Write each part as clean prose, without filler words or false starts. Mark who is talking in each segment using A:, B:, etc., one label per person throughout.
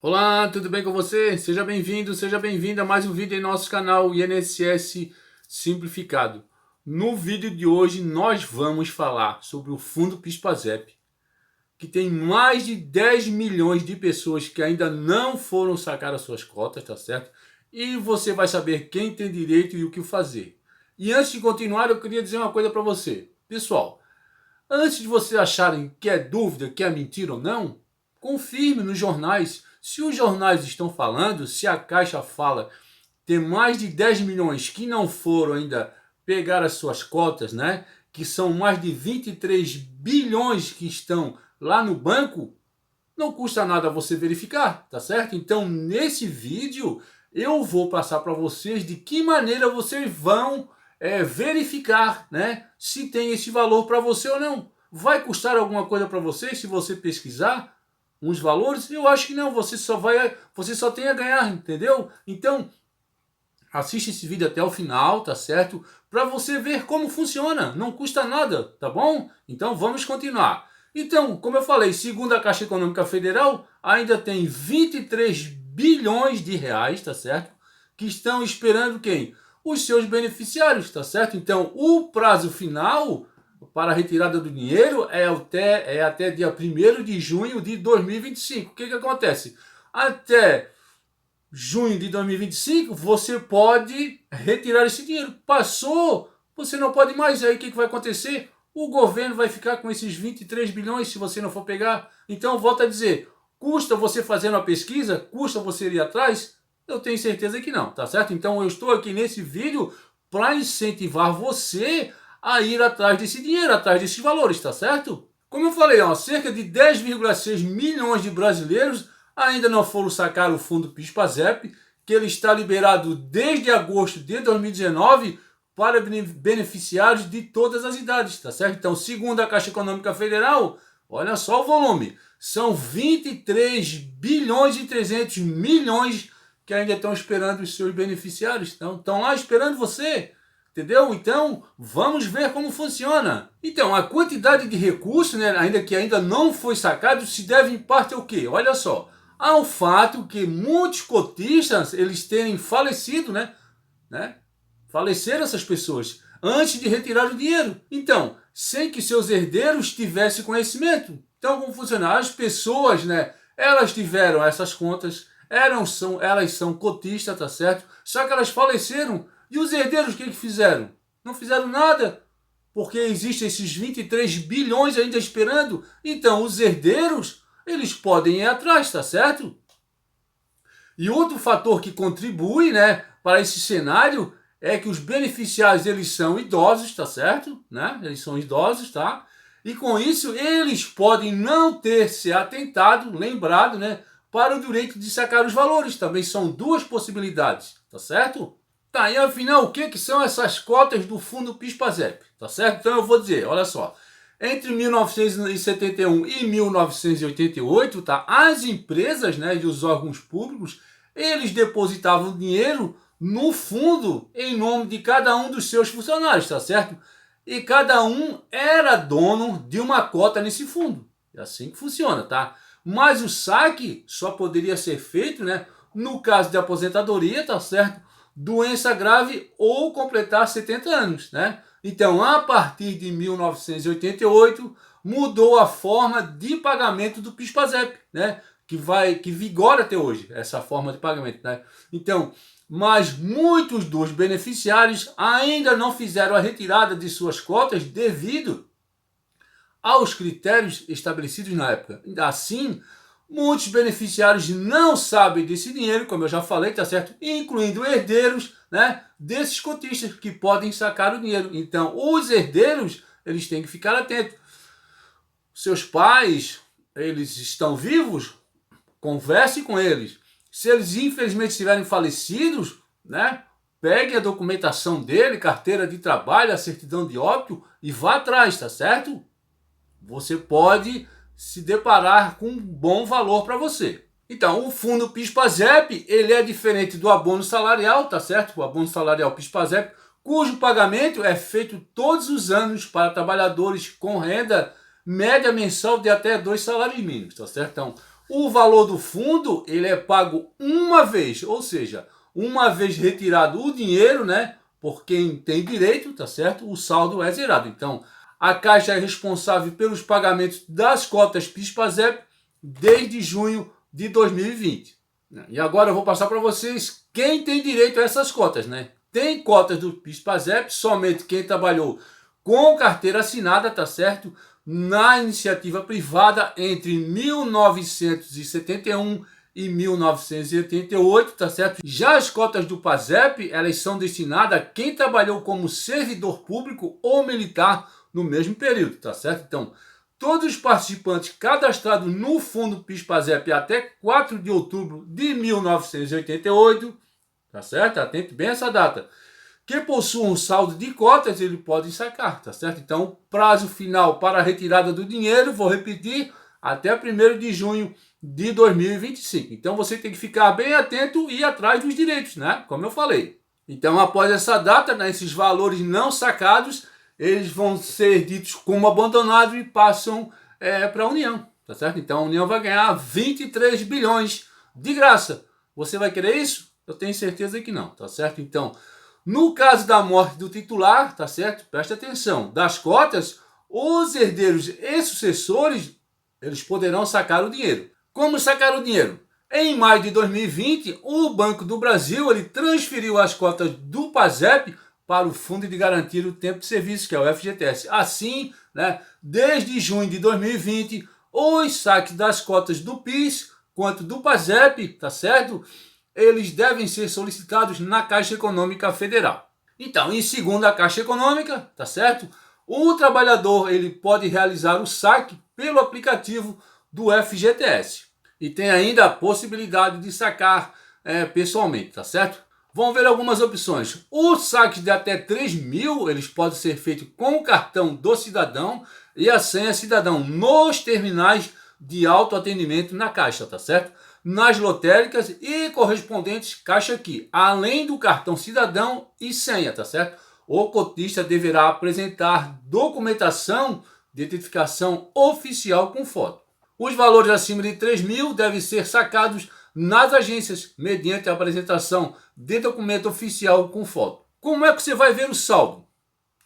A: Olá, tudo bem com você? Seja bem-vindo, seja bem-vinda a mais um vídeo em nosso canal INSS Simplificado. No vídeo de hoje nós vamos falar sobre o Fundo PIS/PASEP, que tem mais de 10 milhões de pessoas que ainda não foram sacar as suas cotas, tá certo? E você vai saber quem tem direito e o que fazer. E antes de continuar, eu queria dizer uma coisa para você. Pessoal, antes de vocês acharem que é dúvida, que é mentira ou não, confirme nos jornais. Se os jornais estão falando, se a Caixa fala, tem mais de 10 milhões que não foram ainda pegar as suas cotas, né? Que são mais de 23 bilhões que estão lá no banco, não custa nada você verificar, tá certo? Então, nesse vídeo, eu vou passar para vocês de que maneira vocês vão verificar, né? Se tem esse valor para você ou não. Vai custar alguma coisa para você se você pesquisar uns valores? Eu acho que não, você só tem a ganhar, entendeu? Então, assiste esse vídeo até o final, tá certo? Para você ver como funciona, não custa nada, tá bom? Então vamos continuar. Então, como eu falei, segundo a Caixa Econômica Federal, ainda tem 23 bilhões de reais, tá certo? Que estão esperando quem? Os seus beneficiários, tá certo? Então, o prazo final para a retirada do dinheiro é até dia 1º de junho de 2025. O que acontece? Até junho de 2025, você pode retirar esse dinheiro. Passou, você não pode mais. Aí o que vai acontecer? O governo vai ficar com esses 23 bilhões se você não for pegar. Então, volto a dizer, custa você fazer uma pesquisa? Custa você ir atrás? Eu tenho certeza que não, tá certo? Então, eu estou aqui nesse vídeo para incentivar você a ir atrás desse dinheiro, atrás desses valores, tá certo? Como eu falei, ó, cerca de 10,6 milhões de brasileiros ainda não foram sacar o fundo PIS/PASEP, que ele está liberado desde agosto de 2019 para beneficiários de todas as idades, tá certo? Então, segundo a Caixa Econômica Federal, olha só o volume, são 23 bilhões e 300 milhões que ainda estão esperando os seus beneficiários, estão lá esperando você, entendeu? Então, vamos ver como funciona. Então, a quantidade de recursos, né, ainda não foi sacado, se deve em parte ao quê? Olha só, ao fato que muitos cotistas eles terem falecido, né? Faleceram essas pessoas antes de retirar o dinheiro. Então, sem que seus herdeiros tivessem conhecimento. Então, como funciona? As pessoas, né? Elas tiveram essas contas, elas são cotistas, tá certo? Só que elas faleceram. E os herdeiros o que fizeram? Não fizeram nada. Porque existem esses 23 bilhões ainda esperando. Então, os herdeiros eles podem ir atrás, tá certo? E outro fator que contribui, né, para esse cenário é que os beneficiários eles são idosos, tá certo? Né? Eles são idosos, tá? E com isso eles podem não ter se atentado, lembrado, né, para o direito de sacar os valores. Também são duas possibilidades, tá certo? Tá, e afinal, o que são essas cotas do fundo PIS/PASEP? Tá certo? Então eu vou dizer, olha só. Entre 1971 e 1988, tá? As empresas, né, e os órgãos públicos, eles depositavam dinheiro no fundo em nome de cada um dos seus funcionários, tá certo? E cada um era dono de uma cota nesse fundo. É assim que funciona, tá? Mas o saque só poderia ser feito, né, no caso de aposentadoria, tá certo? Doença grave ou completar 70 anos, né? Então, a partir de 1988, mudou a forma de pagamento do PIS/PASEP, né? Que vigora até hoje, essa forma de pagamento, né? Então, mas muitos dos beneficiários ainda não fizeram a retirada de suas cotas devido aos critérios estabelecidos na época. Assim, muitos beneficiários não sabem desse dinheiro, como eu já falei, tá certo? Incluindo herdeiros, né, desses cotistas que podem sacar o dinheiro. Então, os herdeiros, eles têm que ficar atentos. Seus pais, eles estão vivos? Converse com eles. Se eles infelizmente estiverem falecidos, né, pegue a documentação dele, carteira de trabalho, a certidão de óbito e vá atrás, tá certo? Você pode se deparar com um bom valor para você. Então, o fundo PIS/PASEP, ele é diferente do abono salarial, tá certo? O abono salarial PIS/PASEP, cujo pagamento é feito todos os anos para trabalhadores com renda média mensal de até 2 salários mínimos, tá certo? Então, O valor do fundo, ele é pago uma vez, ou seja, uma vez retirado o dinheiro, né, por quem tem direito, tá certo? O saldo é zerado. Então, a Caixa é responsável pelos pagamentos das cotas PIS/PASEP desde junho de 2020. E agora eu vou passar para vocês quem tem direito a essas cotas, né? Tem cotas do PIS/PASEP somente quem trabalhou com carteira assinada, tá certo? Na iniciativa privada entre 1971 e 1988, tá certo? Já as cotas do PASEP, elas são destinadas a quem trabalhou como servidor público ou militar no mesmo período, tá certo? Então, todos os participantes cadastrados no fundo PIS/PASEP até 4 de outubro de 1988, tá certo? Atente bem a essa data. Que possua um saldo de cotas, ele pode sacar, tá certo? Então, o prazo final para a retirada do dinheiro, vou repetir, até 1º de junho de 2025. Então, você tem que ficar bem atento e ir atrás dos direitos, né? Como eu falei. Então, após essa data, né, esses valores não sacados, eles vão ser ditos como abandonados e passam para a União, tá certo? Então, a União vai ganhar 23 bilhões de graça. Você vai querer isso? Eu tenho certeza que não, tá certo? Então, no caso da morte do titular, tá certo? Preste atenção, das cotas, os herdeiros e sucessores, eles poderão sacar o dinheiro. Como sacar o dinheiro? Em maio de 2020, o Banco do Brasil ele transferiu as cotas do PASEP para o Fundo de Garantia do Tempo de Serviço, que é o FGTS. Assim, né, desde junho de 2020, os saques das cotas do PIS quanto do PASEP, tá certo? Eles devem ser solicitados na Caixa Econômica Federal. Então, em segundo a Caixa Econômica, tá certo? O trabalhador ele pode realizar o saque pelo aplicativo do FGTS. E tem ainda a possibilidade de sacar pessoalmente, tá certo? Vamos ver algumas opções. Os saques de até 3 mil, eles podem ser feitos com o cartão do cidadão e a senha cidadão nos terminais de autoatendimento na Caixa, tá certo? Nas lotéricas e correspondentes Caixa Aqui, além do cartão cidadão e senha, tá certo? O cotista deverá apresentar documentação de identificação oficial com foto. Os valores acima de 3 mil devem ser sacados nas agências, mediante a apresentação de documento oficial com foto. Como é que você vai ver o saldo?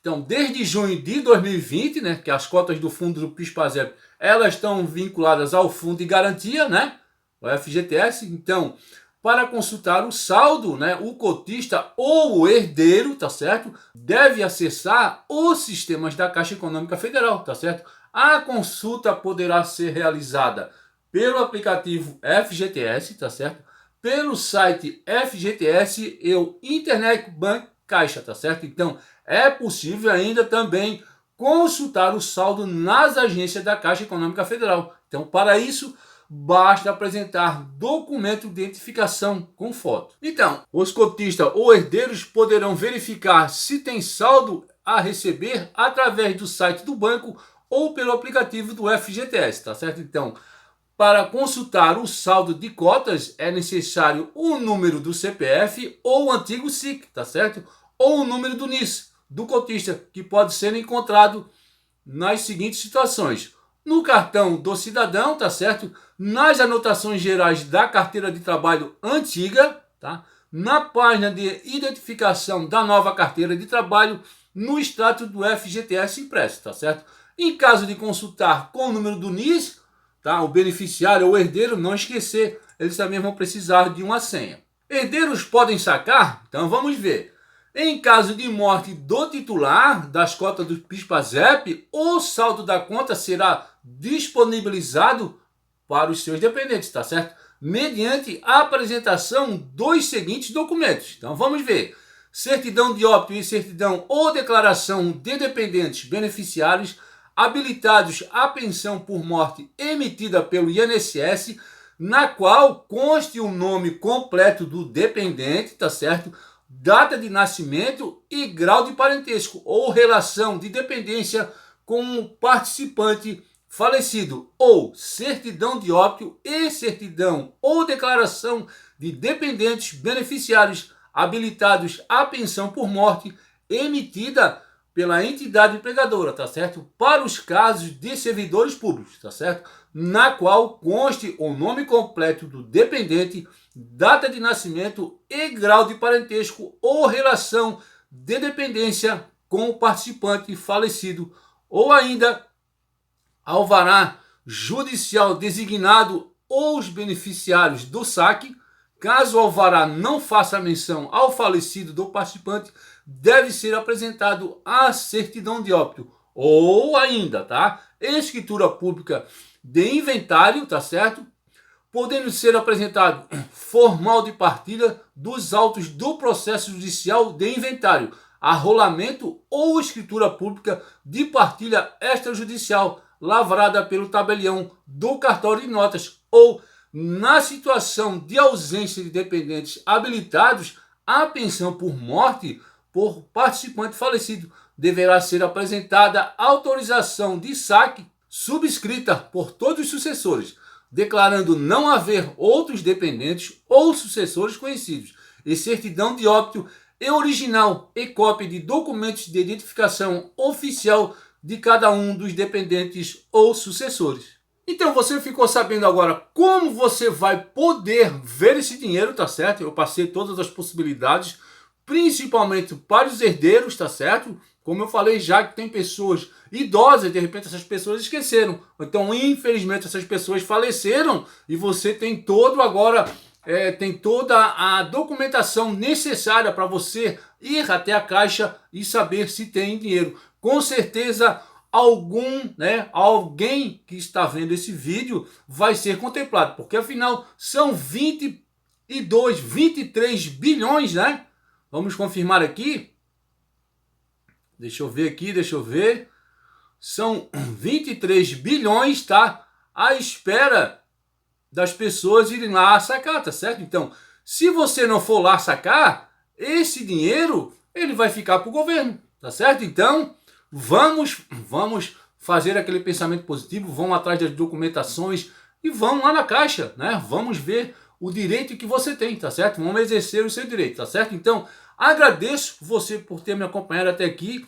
A: Então, desde junho de 2020, né, que as cotas do fundo do PIS/PASEP, elas estão vinculadas ao fundo de garantia, né, o FGTS. Então, para consultar o saldo, né, o cotista ou o herdeiro, tá certo, deve acessar os sistemas da Caixa Econômica Federal, tá certo? A consulta poderá ser realizada pelo aplicativo FGTS, tá certo? Pelo site FGTS e o Internet Bank Caixa, tá certo? Então, é possível ainda também consultar o saldo nas agências da Caixa Econômica Federal. Então, para isso, basta apresentar documento de identificação com foto. Então, os cotistas ou herdeiros poderão verificar se tem saldo a receber através do site do banco ou pelo aplicativo do FGTS, tá certo? Então, para consultar o saldo de cotas é necessário o número do CPF ou o antigo SIC, tá certo? Ou o número do NIS do cotista, que pode ser encontrado nas seguintes situações: no cartão do cidadão, tá certo? Nas anotações gerais da carteira de trabalho antiga, tá? Na página de identificação da nova carteira de trabalho, no extrato do FGTS impresso, tá certo? Em caso de consultar com o número do NIS, tá? O beneficiário ou herdeiro, não esquecer, eles também vão precisar de uma senha. Herdeiros podem sacar? Então vamos ver. Em caso de morte do titular das cotas do PIS/PASEP, o saldo da conta será disponibilizado para os seus dependentes, tá certo? Mediante a apresentação dos seguintes documentos. Então vamos ver: certidão de óbito e certidão ou declaração de dependentes beneficiários habilitados à pensão por morte emitida pelo INSS, na qual conste o nome completo do dependente, tá certo? Data de nascimento e grau de parentesco ou relação de dependência com o participante falecido, ou certidão de óbito e certidão ou declaração de dependentes beneficiários habilitados à pensão por morte emitida pela entidade empregadora, tá certo? Para os casos de servidores públicos, tá certo? na qual conste o nome completo do dependente, data de nascimento e grau de parentesco ou relação de dependência com o participante falecido, ou ainda alvará judicial designado ou os beneficiários do saque. Caso o alvará não faça menção ao falecido do participante, deve ser apresentado a certidão de óbito ou ainda, tá? Escritura pública de inventário, tá certo? Podendo ser apresentado formal de partilha dos autos do processo judicial de inventário, arrolamento ou escritura pública de partilha extrajudicial lavrada pelo tabelião do cartório de notas, ou na situação de ausência de dependentes habilitados, a pensão por morte por participante falecido deverá ser apresentada autorização de saque subscrita por todos os sucessores, declarando não haver outros dependentes ou sucessores conhecidos, e certidão de óbito e original e cópia de documentos de identificação oficial de cada um dos dependentes ou sucessores. Então você ficou sabendo agora como você vai poder ver esse dinheiro, tá certo? Eu passei todas as possibilidades, principalmente para os herdeiros, tá certo? Como eu falei já, que tem pessoas idosas, de repente essas pessoas esqueceram. Então, infelizmente, essas pessoas faleceram e você tem todo agora, tem toda a documentação necessária para você ir até a caixa e saber se tem dinheiro. Com certeza, alguém que está vendo esse vídeo vai ser contemplado, porque afinal são 23 bilhões, né? Vamos confirmar aqui. Deixa eu ver. São 23 bilhões, tá? À espera das pessoas irem lá sacar, tá certo? Então, se você não for lá sacar, esse dinheiro, ele vai ficar para o governo, tá certo? Então, vamos fazer aquele pensamento positivo, vamos atrás das documentações e vamos lá na caixa, né? Vamos ver o direito que você tem, tá certo? Vamos exercer o seu direito, tá certo? Então, agradeço você por ter me acompanhado até aqui.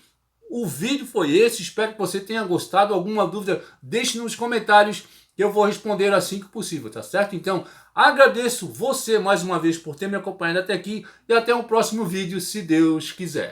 A: O vídeo foi esse, espero que você tenha gostado. Alguma dúvida, deixe nos comentários que eu vou responder assim que possível, tá certo? Então, agradeço você mais uma vez por ter me acompanhado até aqui e até o próximo vídeo, se Deus quiser.